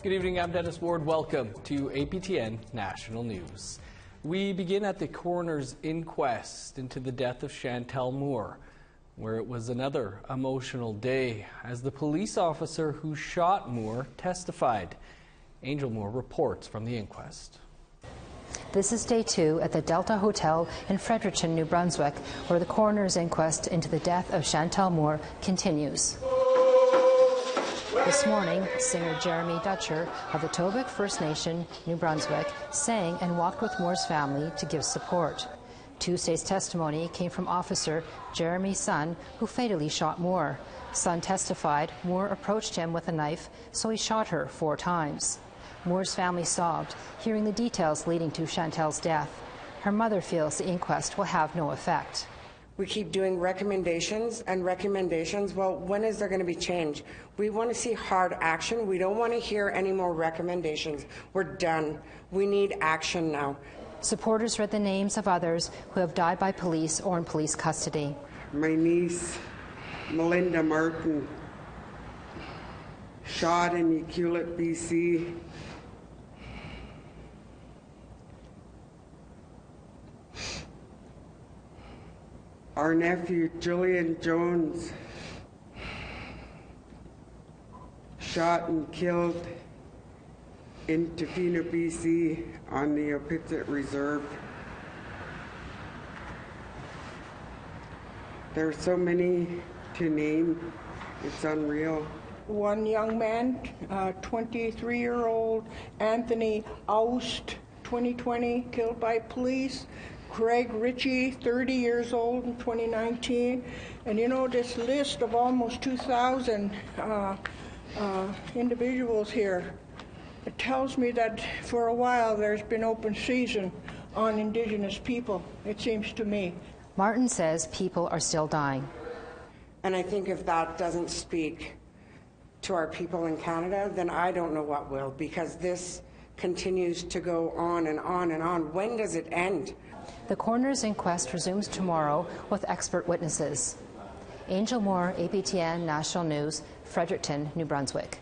Good evening, I'm Dennis Ward. Welcome to APTN National News. We begin at the coroner's inquest into the death of Chantel Moore, where it was another emotional day as the police officer who shot Moore testified. Angel Moore reports from the inquest. This is day 2 at the Delta Hotel in Fredericton, New Brunswick, where the coroner's inquest into the death of Chantel Moore continues. This morning, singer Jeremy Dutcher of the Tobic First Nation, New Brunswick, sang and walked with Moore's family to give support. Tuesday's testimony came from Officer Jeremy's son, who fatally shot Moore. Son testified Moore approached him with a knife, so he shot her 4 times. Moore's family sobbed, hearing the details leading to Chantel's death. Her mother feels the inquest will have no effect. We keep doing recommendations and recommendations. Well, when is there going to be change? We want to see hard action. We don't want to hear any more recommendations. We're done. We need action now. Supporters read the names of others who have died by police or in police custody. My niece, Melinda Martin, shot in Ucluelet, BC. Our nephew, Julian Jones, shot and killed in Tofino, BC on the Opitsit Reserve. There are so many to name, it's unreal. One young man, 23-year-old Anthony Aust, 2020, killed by police. Craig Ritchie, 30 years old in 2019. And you know, this list of almost 2,000 individuals here, it tells me that for a while there's been open season on Indigenous people, it seems to me. Martin says people are still dying. And I think if that doesn't speak to our people in Canada, then I don't know what will, because this continues to go on and on and on. When does it end? The coroner's inquest resumes tomorrow with expert witnesses. Angel Moore, APTN National News, Fredericton, New Brunswick.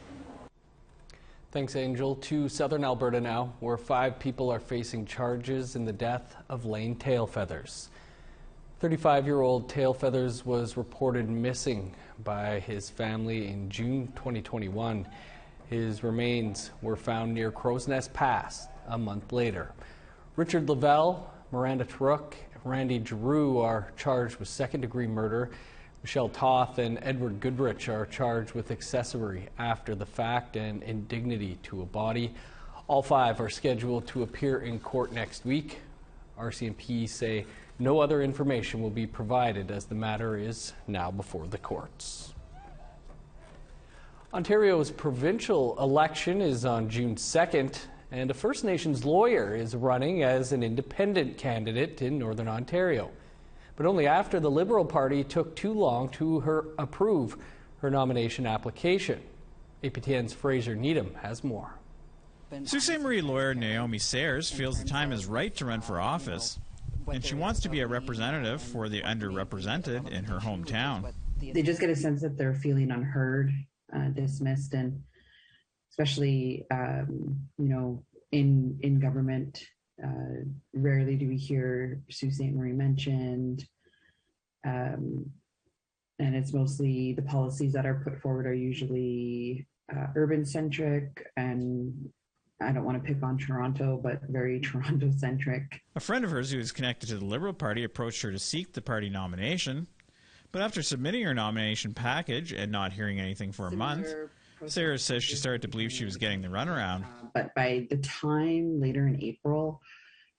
Thanks, Angel. To southern Alberta now, where 5 people are facing charges in the death of Lane Tailfeathers. 35-year-old Tailfeathers was reported missing by his family in June 2021. His remains were found near Crow's Nest Pass a month later. Richard Lavelle, Miranda Turuk, Randy Giroux are charged with second-degree murder. Michelle Toth and Edward Goodrich are charged with accessory after the fact and indignity to a body. All 5 are scheduled to appear in court next week. RCMP say no other information will be provided as the matter is now before the courts. Ontario's provincial election is on June 2nd. And a First Nations lawyer is running as an independent candidate in Northern Ontario. But only after the Liberal Party took too long to approve her nomination application. APTN's Fraser Needham has more. Sault Ste. Marie lawyer Naomi Sayers feels the time is right to run for office, and she wants to be a representative for the underrepresented in her hometown. They just get a sense that they're feeling unheard, dismissed, and especially, in government, rarely do we hear Sault Ste. Marie mentioned, and it's mostly the policies that are put forward are usually urban-centric, and I don't want to pick on Toronto, but very Toronto-centric. A friend of hers who is connected to the Liberal Party approached her to seek the party nomination, but after submitting her nomination package and not hearing anything for a month, Sarah says she started to believe she was getting the runaround. But by the time later in April,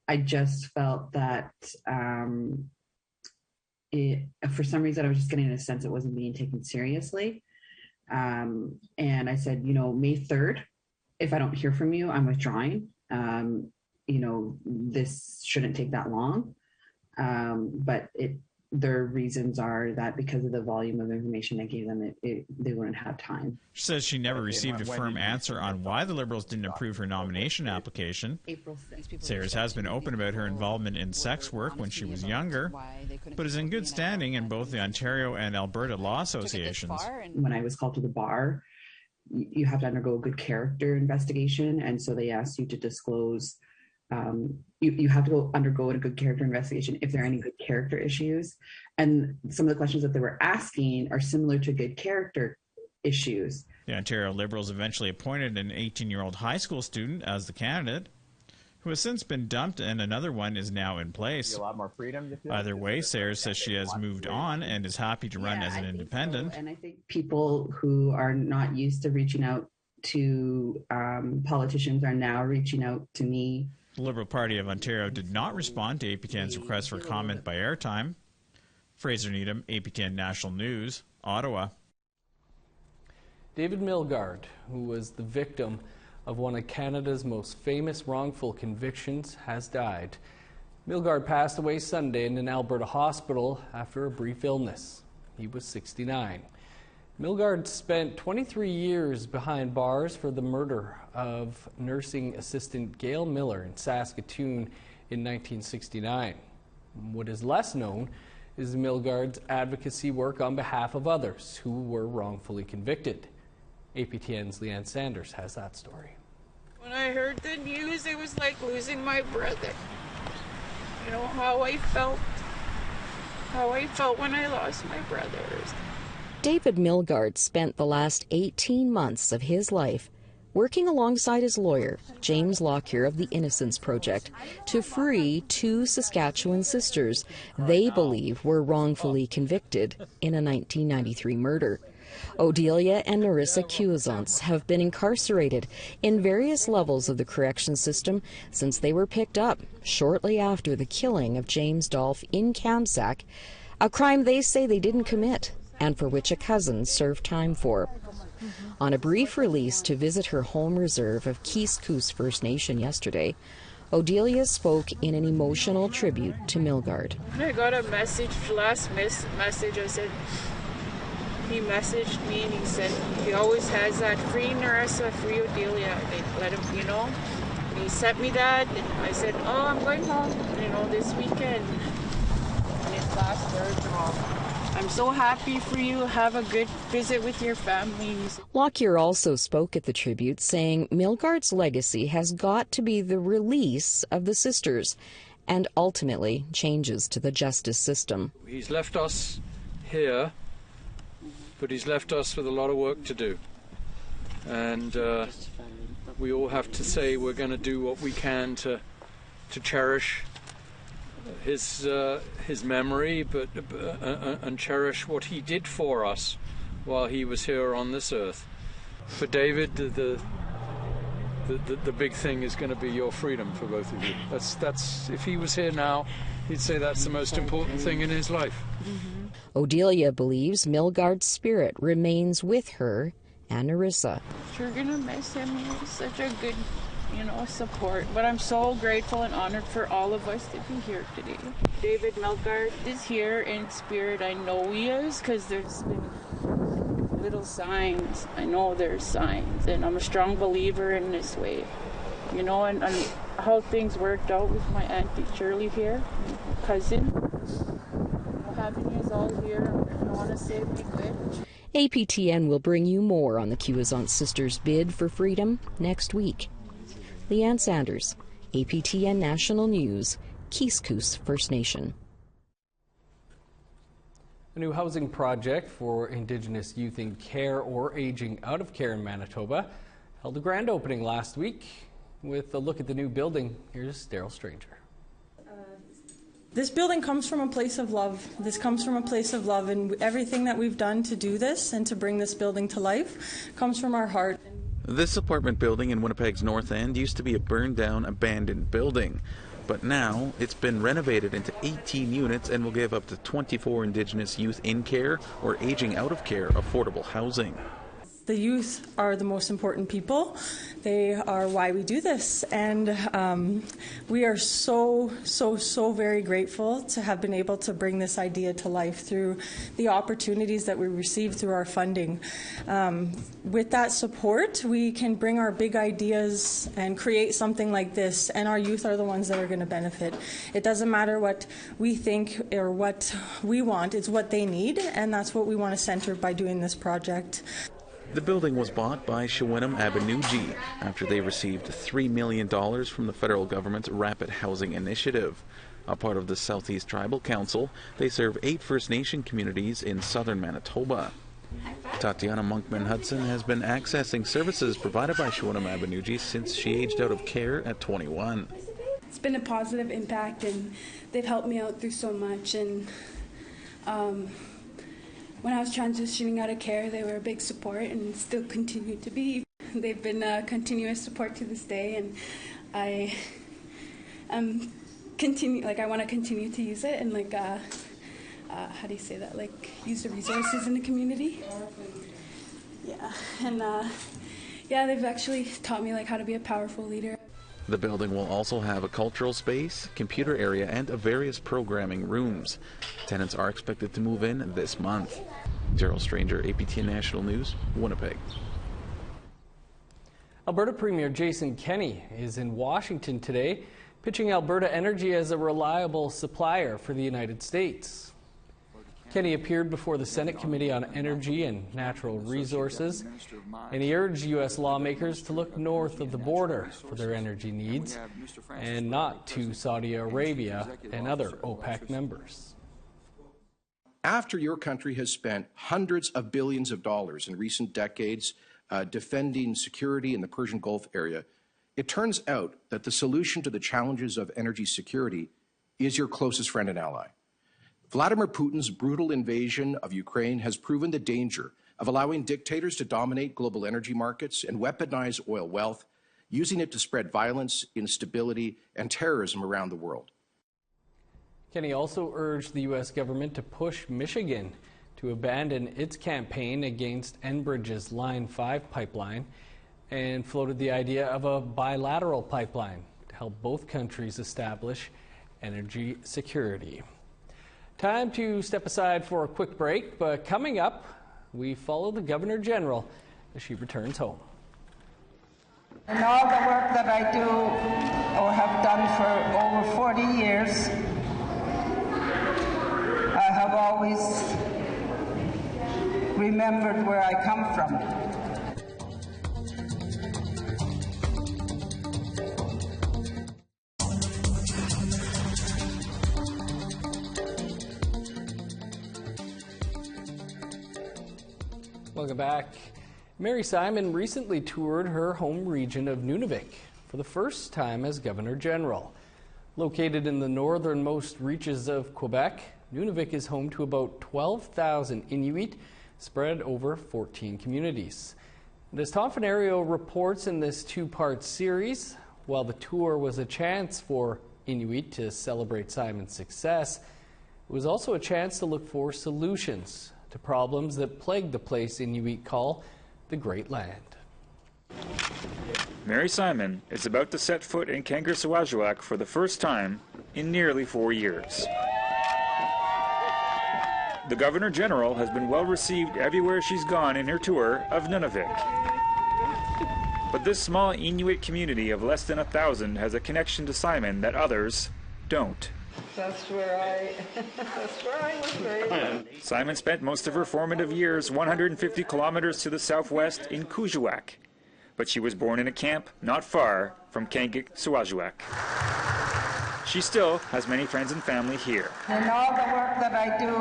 I just felt that for some reason I was just getting a sense it wasn't being taken seriously. And I said, May 3rd, if I don't hear from you, I'm withdrawing. This shouldn't take that long. But their reasons are that because of the volume of information I gave them, they wouldn't have time. She says she never received a firm answer on why the Liberals didn't approve her nomination application. Sayers has been open about her involvement in sex work when she was younger, but is in good standing in both the Ontario and Alberta law associations. When I was called to the bar, you have to undergo a good character investigation, and so they ask you to disclose. You have to undergo a good character investigation if there are any good character issues, and some of the questions that they were asking are similar to good character issues. The Ontario Liberals eventually appointed an 18-year-old high school student as the candidate, who has since been dumped, and another one is now in place. A lot more freedom. Either way, Sarah says she has moved on and is happy to run as an independent. So. And I think people who are not used to reaching out to politicians are now reaching out to me. The Liberal Party of Ontario did not respond to APTN's request for comment by airtime. Fraser Needham, APTN National News, Ottawa. David Milgard, who was the victim of one of Canada's most famous wrongful convictions, has died. Milgard passed away Sunday in an Alberta hospital after a brief illness. He was 69. Milgard spent 23 years behind bars for the murder of nursing assistant Gail Miller in Saskatoon in 1969. What is less known is Milgard's advocacy work on behalf of others who were wrongfully convicted. APTN's Leanne Sanders has that story. When I heard the news, it was like losing my brother. You know, how I felt when I lost my brothers. David Milgard spent the last 18 months of his life working alongside his lawyer, James Lockyer of the Innocence Project, to free two Saskatchewan sisters they believe were wrongfully convicted in a 1993 murder. Odelia and Narissa Cuisance have been incarcerated in various levels of the correction system since they were picked up shortly after the killing of James Dolph in Kamsack, a crime they say they didn't commit and for which a cousin served time for. On a brief release to visit her home reserve of Kiskous First Nation yesterday, Odelia spoke in an emotional tribute to Milgard. I got a message, last message, I said, he messaged me and he said he always has that free Narissa, free Odelia. They let him, you know. And he sent me that and I said, oh, I'm going home, you know, this weekend. And his last words were all, I'm so happy for you. Have a good visit with your families. Lockyer also spoke at the tribute, saying Milgard's legacy has got to be the release of the sisters and ultimately changes to the justice system. He's left us here, but he's left us with a lot of work to do. And we all have to say we're going to do what we can to cherish his memory, but and cherish what he did for us while he was here on this earth. For David, the big thing is going to be your freedom for both of you. That's if he was here now, he'd say that's the most important thing in his life. Odelia believes Milgard's spirit remains with her and Narissa. We're gonna miss him. He was such a good, you know, support. But I'm so grateful and honored for all of us to be here today. David Milgard is here in spirit. I know he is because there's been little signs. I know there's signs, and I'm a strong believer in this way. You know, and how things worked out with my Auntie Shirley here, my cousin. Having you all here, I want to say be good. APTN will bring you more on the Cuisance sisters' bid for freedom next week. Leanne Sanders, APTN National News, Kiskous First Nation. A new housing project for Indigenous youth in care or aging out of care in Manitoba held a grand opening last week. With a look at the new building, here's Daryl Stranger. This building comes from a place of love. This comes from a place of love, and everything that we've done to do this and to bring this building to life comes from our heart. This apartment building in Winnipeg's North End used to be a burned-down, abandoned building. But now it's been renovated into 18 units and will give up to 24 Indigenous youth in care or aging out of care affordable housing. The youth are the most important people. They are why we do this. And we are so very grateful to have been able to bring this idea to life through the opportunities that we receive through our funding. With that support, we can bring our big ideas and create something like this, and our youth are the ones that are going to benefit. It doesn't matter what we think or what we want, it's what they need, and that's what we want to center by doing this project. The building was bought by Shawinigan Abenuje after they received $3 million from the federal government's Rapid Housing Initiative. A part of the Southeast Tribal Council, they serve 8 First Nation communities in southern Manitoba. Tatiana Monkman-Hudson has been accessing services provided by Shawinigan Abenuje since she aged out of care at 21. It's been a positive impact, and they've helped me out through so much. And when I was transitioning out of care, they were a big support and still continue to be. They've been a continuous support to this day, and I want to continue to use it and how do you say that? Use the resources in the community. Yeah, and they've actually taught me how to be a powerful leader. The building will also have a cultural space, computer area, and various programming rooms. Tenants are expected to move in this month. Gerald Stranger, APTN National News, Winnipeg. Alberta Premier Jason Kenney is in Washington today, pitching Alberta Energy as a reliable supplier for the United States. Kenney appeared before the Senate Committee on Energy and Natural Resources, and he urged U.S. lawmakers to look north of the border for their energy needs and not to Saudi Arabia and other OPEC members. After your country has spent hundreds of billions of dollars in recent decades defending security in the Persian Gulf area, it turns out that the solution to the challenges of energy security is your closest friend and ally. Vladimir Putin's brutal invasion of Ukraine has proven the danger of allowing dictators to dominate global energy markets and weaponize oil wealth, using it to spread violence, instability, and terrorism around the world. Kenney also urged the U.S. government to push Michigan to abandon its campaign against Enbridge's Line 5 pipeline and floated the idea of a bilateral pipeline to help both countries establish energy security. Time to step aside for a quick break, but coming up, we follow the Governor General as she returns home. In all the work that I do or have done for over 40 years, I have always remembered where I come from. Welcome back. Mary Simon recently toured her home region of Nunavik for the first time as Governor General. Located in the northernmost reaches of Quebec, Nunavik is home to about 12,000 Inuit spread over 14 communities. And as Tom Fenario reports in this two-part series, while the tour was a chance for Inuit to celebrate Simon's success, it was also a chance to look for solutions to problems that plague the place Inuit call the Great Land. Mary Simon is about to set foot in Kangersuajuak for the first time in nearly 4 years. The Governor General has been well received everywhere she's gone in her tour of Nunavik. But this small Inuit community of less than 1,000 has a connection to Simon that others don't. That's where I was raised. Simon spent most of her formative years 150 kilometers to the southwest in Kuujjuaq, but she was born in a camp not far from Kangersuajuak. She still has many friends and family here. In all the work that I do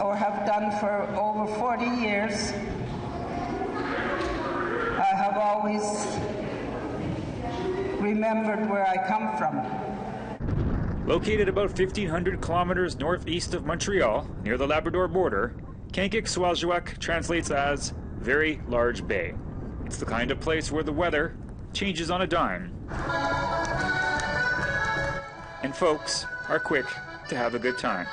or have done for over 40 years, I have always remembered where I come from. Located about 1,500 kilometers northeast of Montreal, near the Labrador border, Kangersuajuak translates as very large bay. It's the kind of place where the weather changes on a dime. And folks are quick to have a good time.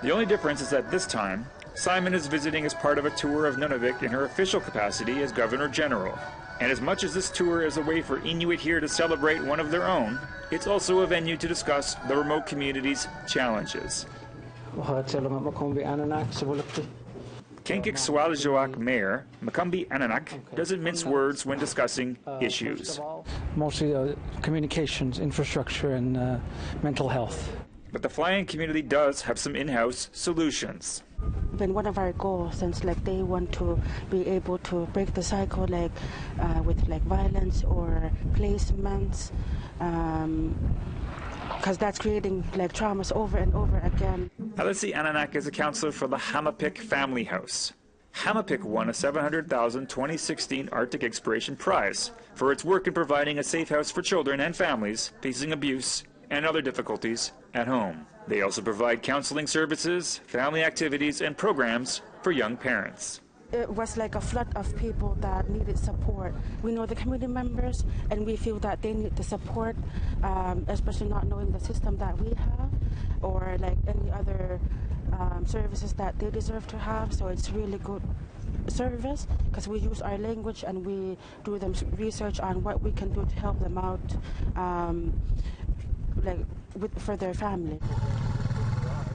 The only difference is that this time, Simon is visiting as part of a tour of Nunavik in her official capacity as Governor General. And as much as this tour is a way for Inuit here to celebrate one of their own, it's also a venue to discuss the remote community's challenges. Kangersuajuak Mayor Macumbi Ananak doesn't mince words when discussing issues. Mostly communications, infrastructure, and mental health. But the fly-in community does have some in-house solutions. been one of our goals since like they want to be able to break the cycle like with like violence or placements, because that's creating like traumas over and over again. Alessi Ananak is a counselor for the Hamapik Family House. Hamapik won a $700,000 2016 Arctic Exploration Prize for its work in providing a safe house for children and families facing abuse and other difficulties at home. They also provide counseling services, family activities, and programs for young parents. It was like a flood of people that needed support. We know the community members, and we feel that they need the support, especially not knowing the system that we have or like any other services that they deserve to have. So it's really good service because we use our language and we do them research on what we can do to help them out, for their family.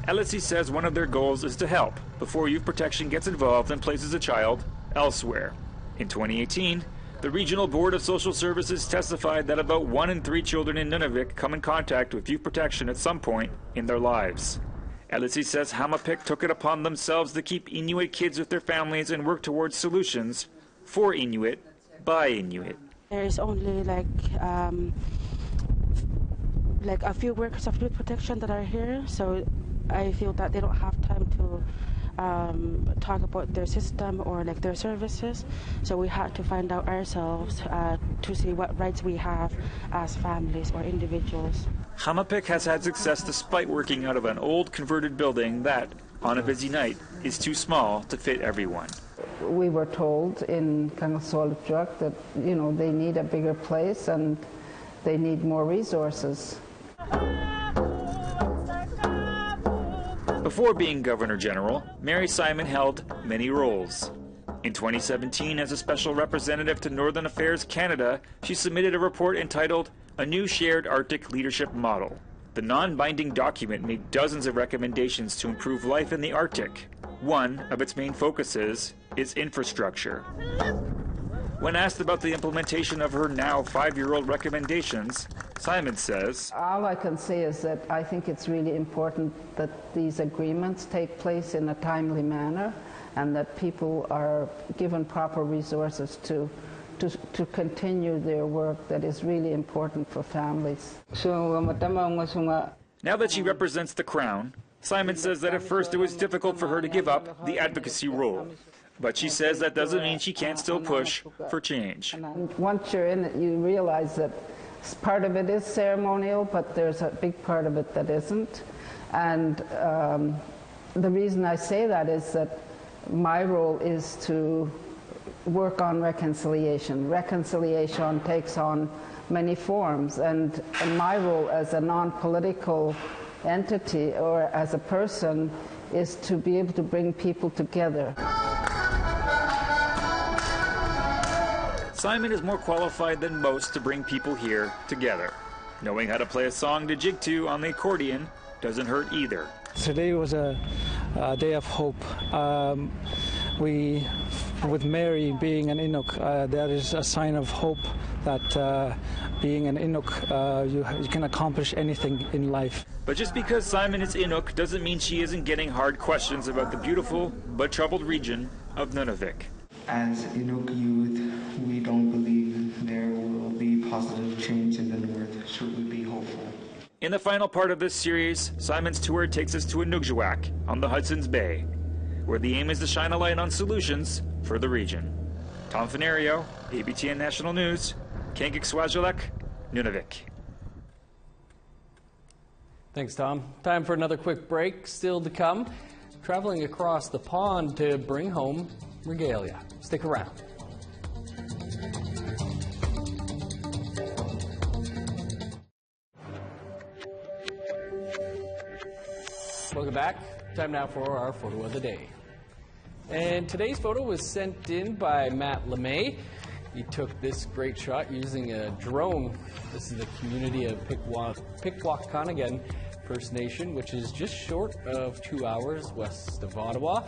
Alessi says one of their goals is to help before youth protection gets involved and places a child elsewhere. In 2018, the Regional Board of Social Services testified that about 1 in 3 children in Nunavik come in contact with youth protection at some point in their lives. Alessi says Hamapik took it upon themselves to keep Inuit kids with their families and work towards solutions for Inuit by Inuit. There is only like a few workers of youth protection that are here, so I feel that they don't have time to talk about their system or like their services. So we had to find out ourselves to see what rights we have as families or individuals. Hamapik has had success despite working out of an old converted building that, on a busy night, is too small to fit everyone. We were told in Kangasolipjuak that, they need a bigger place and they need more resources. Before being Governor General, Mary Simon held many roles. In 2017, as a special representative to Northern Affairs Canada, she submitted a report entitled A New Shared Arctic Leadership Model. The non-binding document made dozens of recommendations to improve life in the Arctic. One of its main focuses is infrastructure. When asked about the implementation of her now 5-year-old recommendations, Simon says, all I can say is that I think it's really important that these agreements take place in a timely manner and that people are given proper resources to continue their work that is really important for families. Now that she represents the Crown, Simon says that at first it was difficult for her to give up the advocacy role. But she says that doesn't mean she can't still push for change. Once you're in it, you realize that part of it is ceremonial, but there's a big part of it that isn't. And the reason I say that is that my role is to work on reconciliation. Reconciliation takes on many forms, and my role as a non-political entity or as a person is to be able to bring people together. Simon is more qualified than most to bring people here together. Knowing how to play a song to jig to on the accordion doesn't hurt either. Today was a day of hope. With Mary being an Inuk, that is a sign of hope that being an Inuk, you can accomplish anything in life. But just because Simon is Inuk doesn't mean she isn't getting hard questions about the beautiful but troubled region of Nunavik. As Inuk youth, we don't believe there will be positive change in the north. Should we be hopeful? In the final part of this series, Simon's tour takes us to Inukjuak on the Hudson's Bay, where the aim is to shine a light on solutions for the region. Tom Fenario, APTN National News, Kangikswajilek, Nunavik. Thanks, Tom. Time for another quick break. Still to come, traveling across the pond to bring home regalia. Stick around. Welcome back. Time now for our photo of the day. And today's photo was sent in by Matt LeMay. He took this great shot using a drone. This is the community of Pikwakanagan First Nation, which is just short of 2 hours west of Ottawa.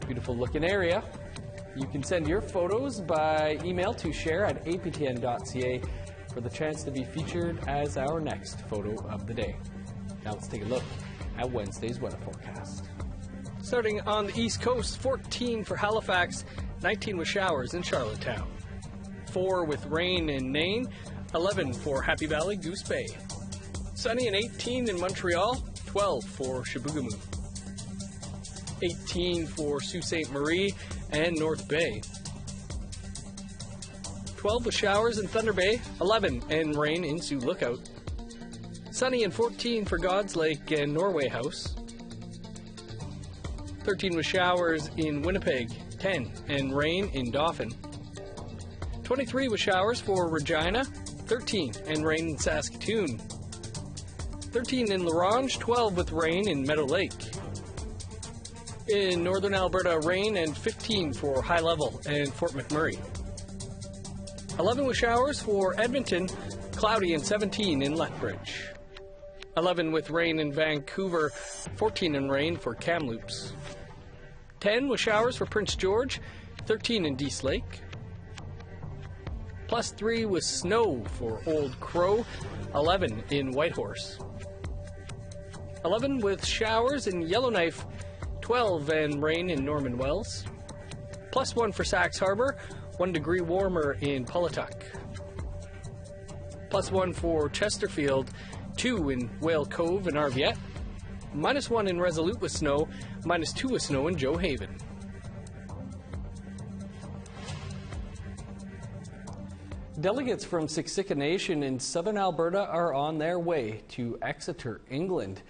Beautiful looking area. You can send your photos by email to share@aptn.ca for the chance to be featured as our next photo of the day. Now let's take a look at Wednesday's weather forecast. Starting on the East Coast, 14 for Halifax, 19 with showers in Charlottetown. 4 with rain in Nain, 11 for Happy Valley, Goose Bay. Sunny and 18 in Montreal, 12 for Chibougamau. 18 for Sault Ste. Marie and North Bay. 12 with showers in Thunder Bay, 11 and rain in Sioux Lookout. Sunny and 14 for God's Lake and Norway House. 13 with showers in Winnipeg, 10 and rain in Dauphin. 23 with showers for Regina, 13 and rain in Saskatoon. 13 in La Ronge, 12 with rain in Meadow Lake. In northern Alberta, rain and 15 for High Level and Fort McMurray. 11 with showers for Edmonton, cloudy and 17 in Lethbridge. 11 with rain in Vancouver, 14 in rain for Kamloops. 10 with showers for Prince George, 13 in Dease Lake. +3 with snow for Old Crow, 11 in Whitehorse. 11 with showers in Yellowknife, 12 and rain in Norman Wells. +1 for Sax Harbor, 1 degree warmer in Pawlatuck. +1 for Chesterfield, 2 in Whale Cove and Arviette. -1 in Resolute with snow, -2 with snow in Joe Haven. Delegates from Siksika Nation in southern Alberta are on their way to Exeter, England,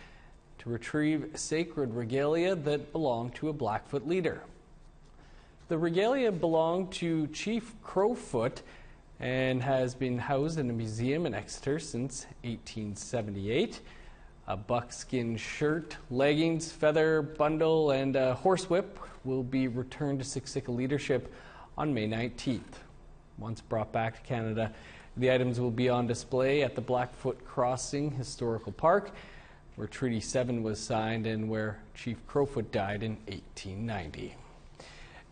to retrieve sacred regalia that belonged to a Blackfoot leader. The regalia belonged to Chief Crowfoot and has been housed in a museum in Exeter since 1878. A buckskin shirt, leggings, feather bundle, and a horsewhip will be returned to Siksika leadership on May 19th. Once brought back to Canada, the items will be on display at the Blackfoot Crossing Historical Park, where Treaty 7 was signed and where Chief Crowfoot died in 1890.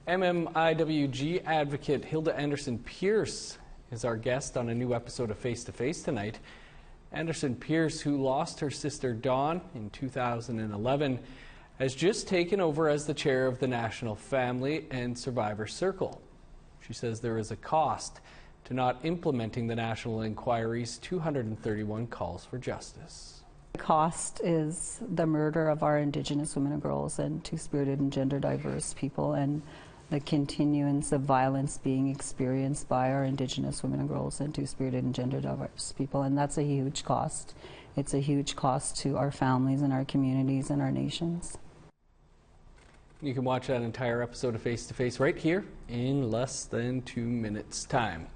MMIWG advocate Hilda Anderson-Pierce is our guest on a new episode of Face to Face tonight. Anderson-Pierce, who lost her sister Dawn in 2011, has just taken over as the chair of the National Family and Survivor Circle. She says there is a cost to not implementing the National Inquiry's 231 calls for justice. The cost is the murder of our Indigenous women and girls and two-spirited and gender diverse people, and the continuance of violence being experienced by our Indigenous women and girls and two-spirited and gender diverse people, and that's a huge cost. It's a huge cost to our families and our communities and our nations. You can watch that entire episode of Face to Face right here in less than 2 minutes' time.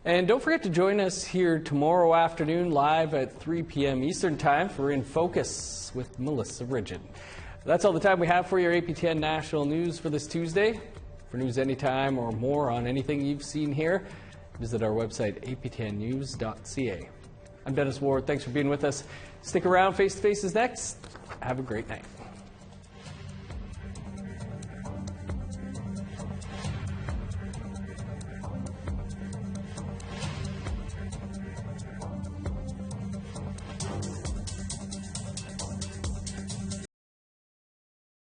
And don't forget to join us here tomorrow afternoon live at 3 p.m. Eastern Time for In Focus with Melissa Ridgen. That's all the time we have for your APTN National News for this Tuesday. For news anytime or more on anything you've seen here, visit our website, aptnnews.ca. I'm Dennis Ward. Thanks for being with us. Stick around. Face to Face is next. Have a great night.